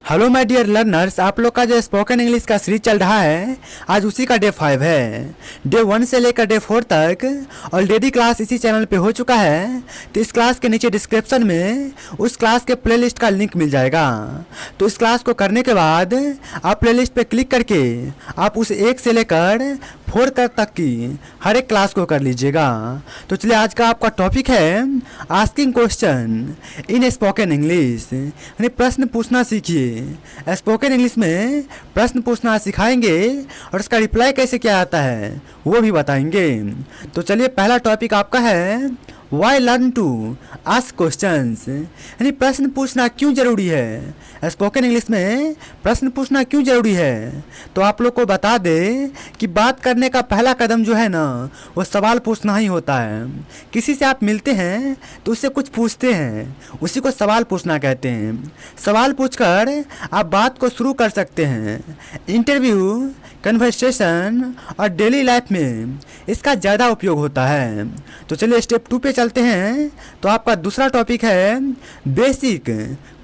Hello my dear learners, आप लोग का जो स्पोकन इंग्लिश का सीरीज चल रहा है आज उसी का डे 5 है। डे 1 से लेकर डे 4 तक ऑलरेडी क्लास इसी चैनल पे हो चुका है। तो इस क्लास के नीचे डिस्क्रिप्शन में उस क्लास के प्लेलिस्ट का लिंक मिल जाएगा। तो इस क्लास को करने के बाद आप प्लेलिस्ट पे क्लिक करके आप उस 1 से लेकर 4 तक की हर एक क्लास को कर लीजिएगा। तो चलिए, आज का आपका टॉपिक है asking question in spoken English, यानी प्रश्न पूछना सीखिए। स्पोकन इंग्लिश में प्रश्न पूछना सिखाएंगे और उसका रिप्लाई कैसे किया जाता है वो भी बताएंगे। तो चलिए, पहला टॉपिक आपका है why learn to ask questions, यानी प्रश्न पूछना क्यों जरूरी है। स्पोकन इंग्लिश में प्रश्न पूछना क्यों जरूरी है, तो आप लोग को बता दें कि बात करने का पहला कदम जो है ना वो सवाल पूछना ही होता है। किसी से आप मिलते हैं तो उससे कुछ पूछते हैं, उसी को सवाल पूछना कहते हैं। सवाल पूछकर आप बात को शुरू कर सकते हैं। इंटरव्यू, कन्वर्सेशन और डेली लाइफ में इसका ज़्यादा उपयोग होता है। तो चलिए स्टेप 2 पे चलते हैं। तो आपका दूसरा टॉपिक है बेसिक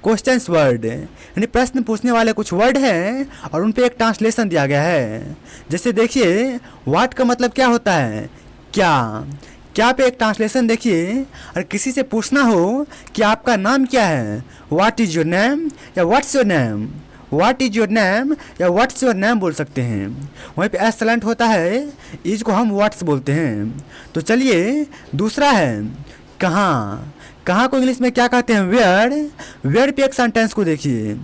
क्वेश्चंस वर्ड, यानी प्रश्न पूछने वाले कुछ वर्ड हैं और उन पे एक ट्रांसलेशन दिया गया है। जैसे देखिए, व्हाट का मतलब क्या होता है, क्या पे एक ट्रांसलेशन देखिए। और किसी से पूछना हो कि आपका नाम क्या है, व्हाट इज़ योर नेम या what's your name, what is your name या व्हाट्स योर नेम बोल सकते हैं। वहीं पे एस साइलेंट होता है, इज को हम व्हाट्स बोलते हैं। तो चलिए, दूसरा है कहाँ को इंग्लिश में क्या कहते हैं, वेयर पे एक सेंटेंस को देखिए।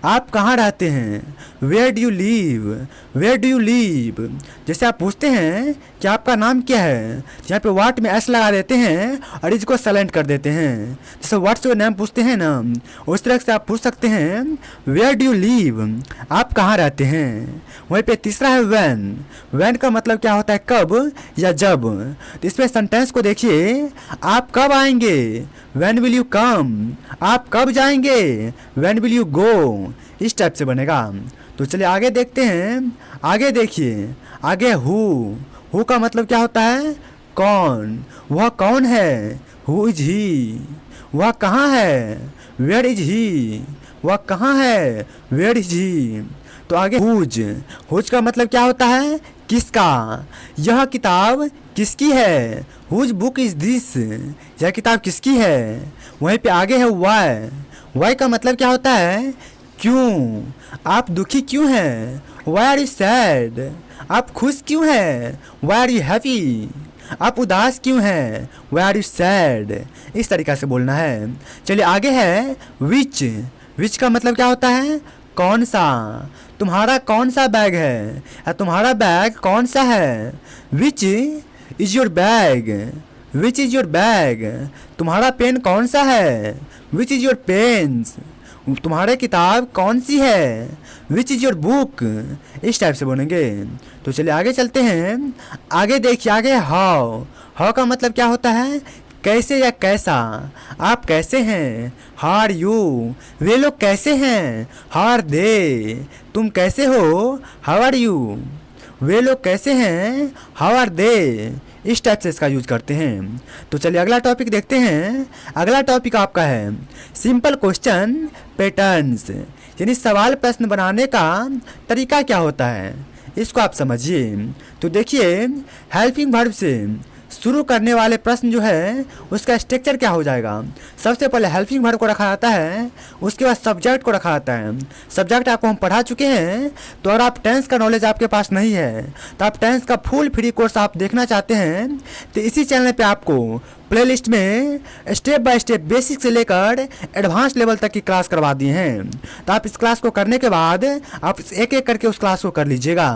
आप कहाँ रहते हैं, वेयर डू यू लीव। जैसे आप पूछते हैं कि आपका नाम क्या है, यहाँ पे व्हाट में एस लगा देते हैं और इसको साइलेंट कर देते हैं। जैसे व्हाट्स योर नेम पूछते हैं ना, उस तरह से आप पूछ सकते हैं वेयर डू यू लीव, आप कहाँ रहते हैं। वहीं पे तीसरा है वैन का मतलब क्या होता है, कब या जब। तो इसमें सेंटेंस को देखिए, आप कब आएंगे, When will you come, आप कब जाएंगे, When will you go, इस टाइप से बनेगा। तो चलिए आगे देखते हैं। आगे देखिए, आगे हु का मतलब क्या होता है, कौन, वह कौन है, हु इज ही। वह कहाँ है, वेयर इज ही, वह कहाँ है, वेयर इज ही। तो आगे हुज का मतलब क्या होता है, किसका, यह किताब किसकी है, हुज बुक इज दिस, यह किताब किसकी है। वहीं पे आगे है वाई का मतलब क्या होता है, क्यों, आप दुखी क्यों हैं, वाई आर यू सैड, आप खुश क्यों हैं, वाई आर यू हैप्पी, आप उदास क्यों हैं, वाई आर यू सैड। इस तरीक़ा से बोलना है। चलिए आगे है विच का मतलब क्या होता है, कौन सा, तुम्हारा कौन सा बैग है या तुम्हारा बैग कौन सा है। विच इज योर बैग, तुम्हारा पेन कौन सा है। विच इज योर पेन्स, तुम्हारे किताब कौन सी है। विच इज योर बुक, इस टाइप से बोलेंगे। तो चलिए आगे चलते हैं। आगे देखिए, आगे हाउ का मतलब क्या होता है, कैसे या कैसा, आप कैसे हैं, हाउ आर यू, वे लोग कैसे हैं, हाउ आर दे, तुम कैसे हो, हाउ आर यू, वे लोग कैसे हैं, हाउ आर दे। इस टाइप से इसका यूज करते हैं। तो चलिए अगला टॉपिक देखते हैं। अगला टॉपिक आपका है सिंपल क्वेश्चन पैटर्न्स, यानी सवाल प्रश्न बनाने का तरीका क्या होता है, इसको आप समझिए। तो देखिए, हेल्पिंग वर्ब से शुरू करने वाले प्रश्न जो है उसका स्ट्रक्चर क्या हो जाएगा। सबसे पहले हेल्पिंग वर्ब को रखा जाता है, उसके बाद सब्जेक्ट को रखा जाता है। सब्जेक्ट आपको हम पढ़ा चुके हैं। तो अगर आप टेंस का नॉलेज आपके पास नहीं है तो आप टेंस का फुल फ्री कोर्स आप देखना चाहते हैं तो इसी चैनल पे आपको प्लेलिस्ट में स्टेप बाय स्टेप बेसिक से लेकर एडवांस लेवल तक की क्लास करवा दिए हैं। तो आप इस क्लास को करने के बाद आप एक एक करके उस क्लास को कर लीजिएगा।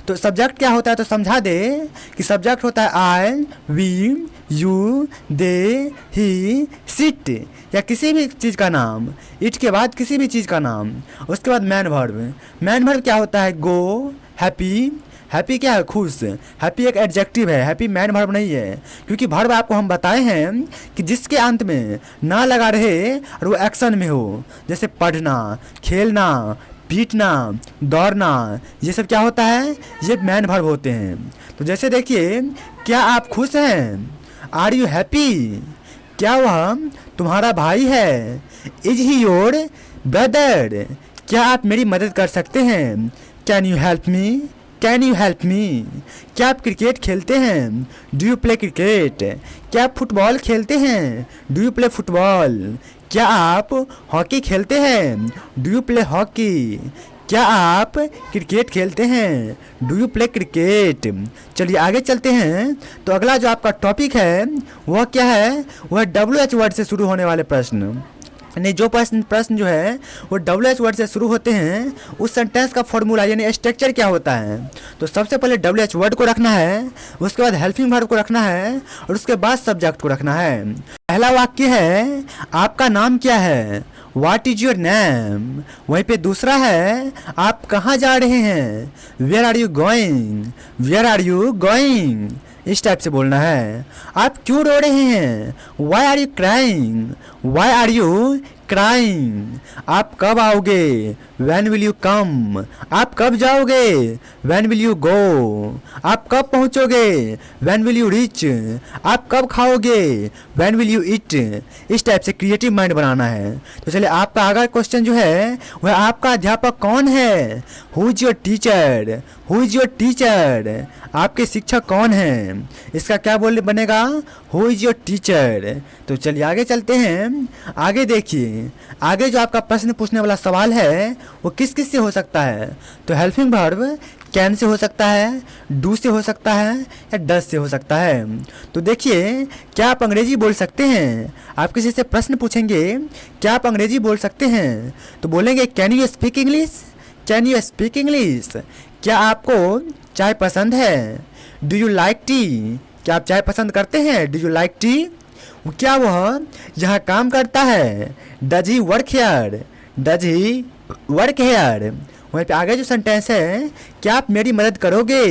तो सब्जेक्ट क्या होता है तो समझा दे कि सब्जेक्ट होता है I, we, you, they, he, it या किसी भी चीज़ का नाम, इट के बाद किसी भी चीज़ का नाम। उसके बाद मैन वर्ब क्या होता है, गो, हैप्पी क्या है, खुश। हैप्पी एक एडजेक्टिव है, हैप्पी मैन वर्ब नहीं है, क्योंकि वर्ब आपको हम बताए हैं कि जिसके अंत में ना लगा रहे और वो एक्शन में हो। जैसे पढ़ना, खेलना, पीटना, दौड़ना, ये सब क्या होता है, ये मैन वर्ब होते हैं। तो जैसे देखिए, क्या आप खुश हैं, आर यू हैप्पी, क्या वह तुम्हारा भाई है, इज ही योर ब्रदर, क्या आप मेरी मदद कर सकते हैं? Can you help me? Can you help me? क्या आप क्रिकेट खेलते हैं? Do you play cricket? क्या आप फुटबॉल खेलते हैं? Do you play football? क्या आप हॉकी खेलते हैं? Do you play hockey? क्या आप क्रिकेट खेलते हैं? Do you play cricket? चलिए आगे चलते हैं। तो अगला जो आपका टॉपिक है वह क्या है? वह WH वर्ड से शुरू होने वाले प्रश्न, यानी जो प्रश्न जो है वो WH वर्ड से शुरू होते हैं, उस सेंटेंस का फॉर्मूला यानी स्ट्रक्चर क्या होता है। तो सबसे पहले WH वर्ड को रखना है, उसके बाद हेल्पिंग वर्ब को रखना है और उसके बाद सब्जेक्ट को रखना है। पहला वाक्य है आपका नाम क्या है? What is your name? वहीं पे दूसरा है आप कहाँ जा रहे हैं? Where are you going? Where are you going? इस टाइप से बोलना है। आप क्यों रो रहे हैं? Why are you crying? Why are you crying? आप कब आओगे? When will you come? आप कब जाओगे? When will you go? आप कब पहुंचोगे? When will you reach? आप कब खाओगे? When will you eat? इस टाइप से क्रिएटिव माइंड बनाना है। तो चलिए आपका अगला क्वेश्चन जो है वह आपका अध्यापक कौन है? Who is your teacher? Who is your teacher? आपके शिक्षक कौन हैं? इसका क्या बोलने बनेगा? Who is your teacher? तो चलिए आगे चलते हैं। आगे देखिए, आगे जो आपका प्रश्न पूछने वाला सवाल है वो किस किस से हो सकता है। तो हेल्पिंग वर्ब कैन से हो सकता है, डू से हो सकता है या डज से हो सकता है। तो देखिए, क्या आप अंग्रेजी बोल सकते हैं? आप किसी से प्रश्न पूछेंगे क्या आप अंग्रेजी बोल सकते हैं, तो बोलेंगे can you speak English? Can you speak English? क्या आपको चाय पसंद है? Do you like T? क्या आप चाय पसंद करते हैं? Do you like T? क्या वह यहाँ काम करता है? Does he work here? Does he work here? वहीं पे आगे जो सेंटेंस है क्या आप मेरी मदद करोगे?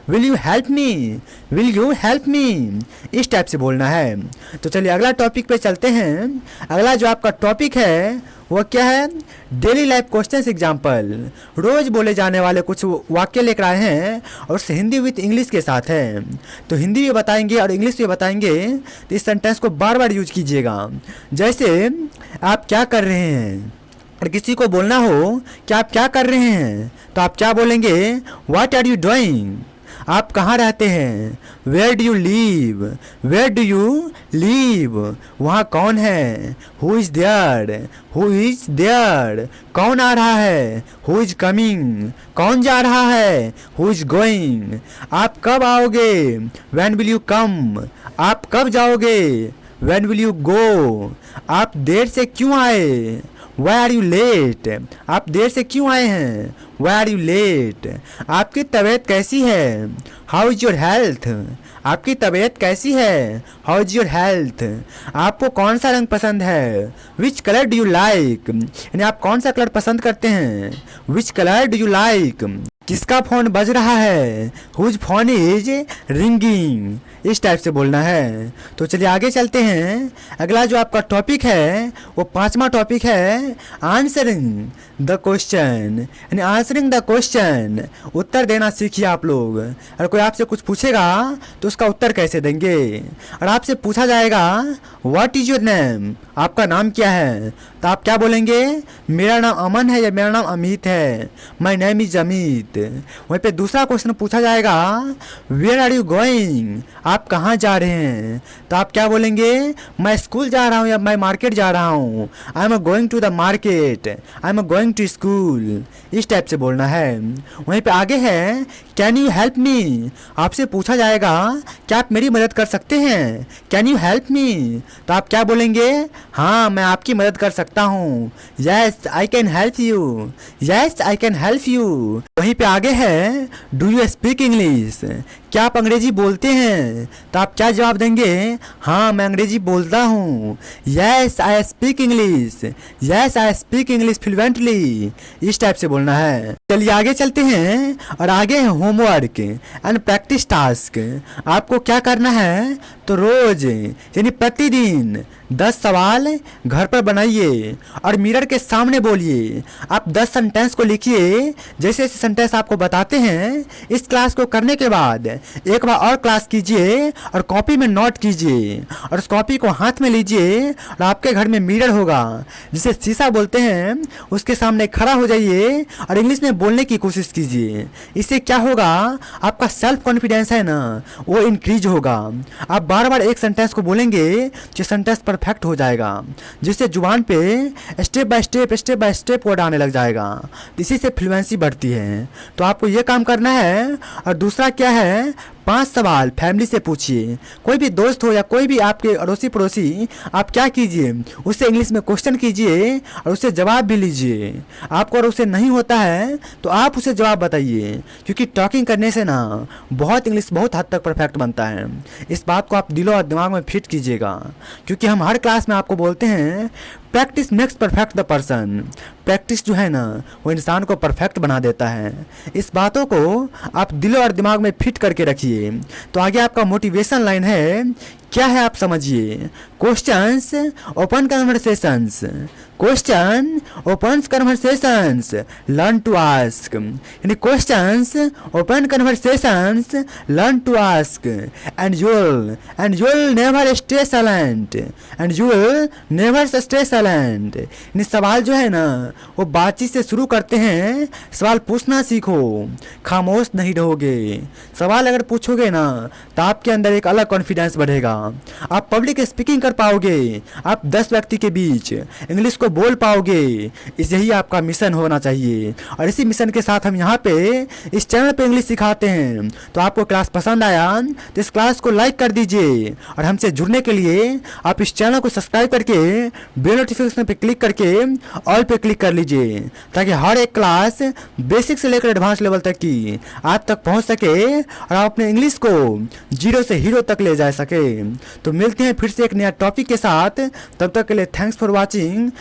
Will you help me? Will you help me? इस टाइप से बोलना है। तो चलिए अगला टॉपिक पे चलते हैं। अगला जो आपका टॉपिक है वो क्या है? Daily life questions example. रोज बोले जाने वाले कुछ वाक्य लेकर आए हैं और उससे हिंदी विथ इंग्लिश के साथ है। तो हिंदी भी बताएंगे और इंग्लिश भी बताएंगे, तो इस सेंटेंस को बार बार यूज कीजिएगा। जैसे आप क्या कर रहे हैं, और किसी को बोलना हो कि आप क्या कर रहे हैं, तो आप क्या बोलेंगे? What are you doing? आप कहाँ रहते हैं? Where do you live? Where do you live? वहाँ कौन है? Who is there? Who is there? कौन आ रहा है? Who is coming? कौन जा रहा है? Who is going? आप कब आओगे? When will you come? आप कब जाओगे? When will you go? आप देर से क्यों आए? Why are you late? आप देर से क्यों आए हैं? Why are you late? आपकी तबीयत कैसी है? How is your health? आपकी तबीयत कैसी है? How is your health? आपको कौन सा रंग पसंद है? Which color do you like? यानी आप कौन सा कलर पसंद करते हैं? Which color do you like? किसका फोन बज रहा है? Whose phone is ringing? इस टाइप से बोलना है। तो चलिए आगे चलते हैं। अगला जो आपका टॉपिक है वो पांचवा टॉपिक है आंसरिंग द क्वेश्चन, यानी आंसरिंग द क्वेश्चन। उत्तर देना सीखिए आप लोग। अगर कोई आपसे कुछ पूछेगा तो उसका उत्तर कैसे देंगे। और आपसे पूछा जाएगा व्हाट इज योर नेम? आपका नाम क्या है? तो आप क्या बोलेंगे? मेरा नाम अमन है या मेरा नाम अमित है? My name is Amit. वहीं पे दूसरा क्वेश्चन पूछा जाएगा वेयर आर यू गोइंग? आप कहाँ जा रहे हैं? तो आप क्या बोलेंगे? मैं स्कूल जा रहा हूँ या मैं मार्केट जा रहा हूँ। I am going to the market, I am going to school. इस टाइप से बोलना है। वहीं पे आगे है कैन यू हेल्प मी? आपसे पूछा जाएगा क्या आप मेरी मदद कर सकते हैं? Can you help me? तो आप क्या बोलेंगे? हाँ, मैं आपकी मदद कर सकता हूँ। Yes I can help you. Yes I can help you. वहीं पे आगे है डू यू स्पीक इंग्लिश? क्या आप अंग्रेजी बोलते हैं? तो आप क्या जवाब देंगे? हाँ, मैं अंग्रेजी बोलता हूँ। Yes I speak English. Yes I speak English fluently. इस टाइप से बोलना है। चलिए आगे चलते हैं और आगे है होमवर्क एंड प्रैक्टिस टास्क। आपको क्या करना है? तो रोज यानी प्रतिदिन 10 सवाल घर पर बनाइए और मिरर के सामने बोलिए। आप 10 सेंटेंस को लिखिए जैसे जैसे सेंटेंस आपको बताते हैं। इस क्लास को करने के बाद एक बार और क्लास कीजिए और कॉपी में नोट कीजिए और उस कॉपी को हाथ में लीजिए और आपके घर में मिरर होगा जिसे शीशा बोलते हैं, उसके सामने खड़ा हो जाइए और इंग्लिश में बोलने की कोशिश कीजिए। इससे क्या होगा, आपका सेल्फ कॉन्फिडेंस है ना वो इंक्रीज होगा। आप बार बार एक सेंटेंस को बोलेंगे तो सेंटेंस परफेक्ट हो जाएगा, जिससे जुबान पे स्टेप बाय स्टेप वर्ड आने लग जाएगा। इसी से फ्लुएंसी बढ़ती है। तो आपको ये काम करना है। और दूसरा क्या है, 5 सवाल फैमिली से पूछिए। कोई भी दोस्त हो या कोई भी आपके अड़ोसी पड़ोसी, आप क्या कीजिए, उससे इंग्लिश में क्वेश्चन कीजिए और उससे जवाब भी लीजिए। आपको अगर उससे नहीं होता है तो आप उसे जवाब बताइए, क्योंकि टॉकिंग करने से ना बहुत इंग्लिश बहुत हद तक परफेक्ट बनता है। इस बात को आप दिलो और दिमाग में फिट कीजिएगा, क्योंकि हम हर क्लास में आपको बोलते हैं practice makes perfect the person. Practice जो है ना वो इंसान को परफेक्ट बना देता है। इस बातों को आप दिलो और दिमाग में फिट करके रखिए। तो आगे आपका मोटिवेशन लाइन है, क्या है आप समझिए। Questions open conversations, question open conversations, learn to ask. यानी questions open conversations, learn to ask, and you will never stay silent, and you will never stay silent. यानी सवाल जो है ना वो बातचीत से शुरू करते हैं। सवाल पूछना सीखो, खामोश नहीं रहोगे। सवाल अगर पूछोगे ना तो आपके अंदर एक अलग कॉन्फिडेंस बढ़ेगा। आप पब्लिक स्पीकिंग कर पाओगे, आप 10 व्यक्ति के बीच इंग्लिश को बोल पाओगे। यही आपका मिशन होना चाहिए। और इसी मिशन के साथ हम यहाँ पे इस चैनल पे इंग्लिश सिखाते हैं। तो आपको क्लास पसंद आया तो इस क्लास को लाइक कर दीजिए और हमसे जुड़ने के लिए आप इस चैनल को सब्सक्राइब करके बेल नोटिफिकेशन पे क्लिक करके ऑल पे क्लिक कर लीजिए, ताकि हर एक क्लास बेसिक से लेकर एडवांस लेवल तक की आप तक पहुँच सके और आप अपने इंग्लिश को 0 से हीरो तक ले जा सके। तो मिलते हैं फिर से एक नया टॉपिक के साथ। तब तक के लिए थैंक्स फॉर वॉचिंग।